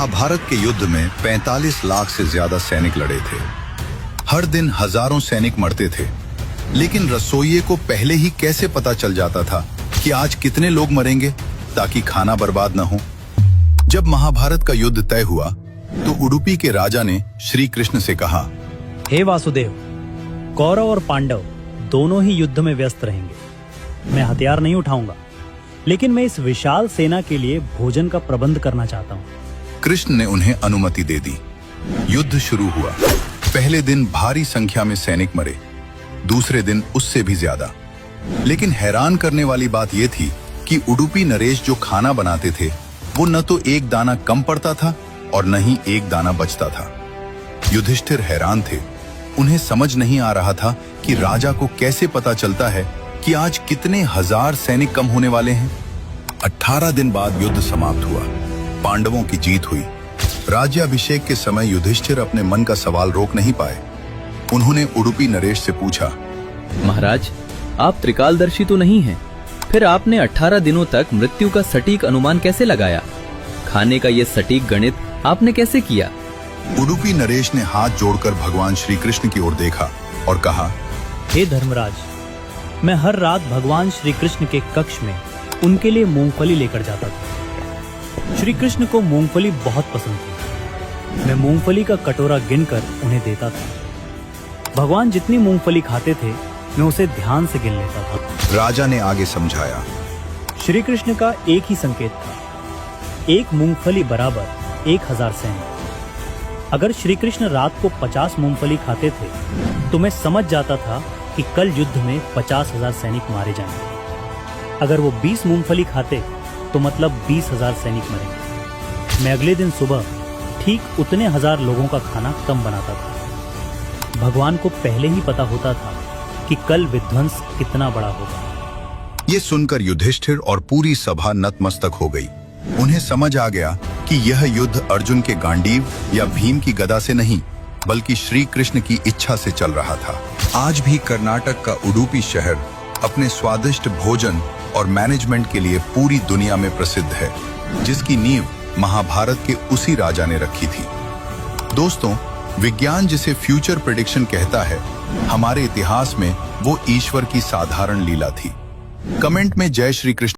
महाभारत के युद्ध में 45 लाख से ज्यादा सैनिक लड़े थे। हर दिन हजारों सैनिक मरते थे, लेकिन रसोइये को पहले ही कैसे पता चल जाता था कि आज कितने लोग मरेंगे ताकि खाना बर्बाद न हो। जब महाभारत का युद्ध तय हुआ तो उडुपी के राजा ने श्री कृष्ण से कहा, हे वासुदेव, कौरव और पांडव दोनों ही युद्ध में व्यस्त रहेंगे। मैं हथियार नहीं उठाऊंगा, लेकिन मैं इस विशाल सेना के लिए भोजन का प्रबंध करना चाहता हूँ। कृष्ण ने उन्हें अनुमति दे दी। युद्ध शुरू हुआ। पहले दिन भारी संख्या में सैनिक मरे, दूसरे दिन उससे भी ज्यादा। लेकिन हैरान करने वाली बात यह थी कि उडुपी नरेश जो खाना बनाते थे वो न तो एक दाना कम पड़ता था और न ही एक दाना बचता था। युधिष्ठिर हैरान थे। उन्हें समझ नहीं आ रहा था कि राजा को कैसे पता चलता है कि आज कितने हजार सैनिक कम होने वाले हैं। 18 दिन बाद युद्ध समाप्त हुआ। पांडवों की जीत हुई। राज्याभिषेक के समय युधिष्ठिर अपने मन का सवाल रोक नहीं पाए। उन्होंने उडुपी नरेश से पूछा, महाराज, आप त्रिकालदर्शी तो नहीं हैं, फिर आपने 18 दिनों तक मृत्यु का सटीक अनुमान कैसे लगाया? खाने का ये सटीक गणित आपने कैसे किया? उडुपी नरेश ने हाथ जोड़कर भगवान श्री कृष्ण की ओर देखा और कहा, हे धर्मराज, मैं हर रात भगवान श्री कृष्ण के कक्ष में उनके लिए मूंगफली लेकर जाता था। श्री कृष्ण को मूंगफली बहुत पसंद थी। मैं मूंगफली का कटोरा गिनकर उन्हें देता था। भगवान जितनी मूंगफली खाते थे मैं उसे ध्यान से गिन लेता था। राजा ने आगे समझाया, श्री कृष्ण का एक ही संकेत था, एक मूंगफली बराबर 1000 सैनिक। अगर श्री कृष्ण रात को 50 मूंगफली खाते थे तो मैं समझ जाता था कि कल युद्ध में 50,000 सैनिक मारे जाएंगे। अगर वो 20 मूंगफली खाते तो मतलब 20,000 सैनिक मरेंगे। मैं अगले दिन सुबह ठीक उतने हजार लोगों का खाना कम बनाता था। भगवान को पहले ही पता होता था कि कल विध्वंस कितना बड़ा होगा। ये सुनकर युधिष्ठिर और पूरी सभा नतमस्तक हो गई। उन्हें समझ आ गया कि यह युद्ध अर्जुन के गांडीव या भीम की गदा से नहीं, बल्कि श्री कृष्ण की इच्छा से चल रहा था। आज भी कर्नाटक का उडुपी शहर अपने स्वादिष्ट भोजन और मैनेजमेंट के लिए पूरी दुनिया में प्रसिद्ध है, जिसकी नींव महाभारत के उसी राजा ने रखी थी। दोस्तों, विज्ञान जिसे फ्यूचर प्रेडिक्शन कहता है, हमारे इतिहास में वो ईश्वर की साधारण लीला थी। कमेंट में जय श्री कृष्ण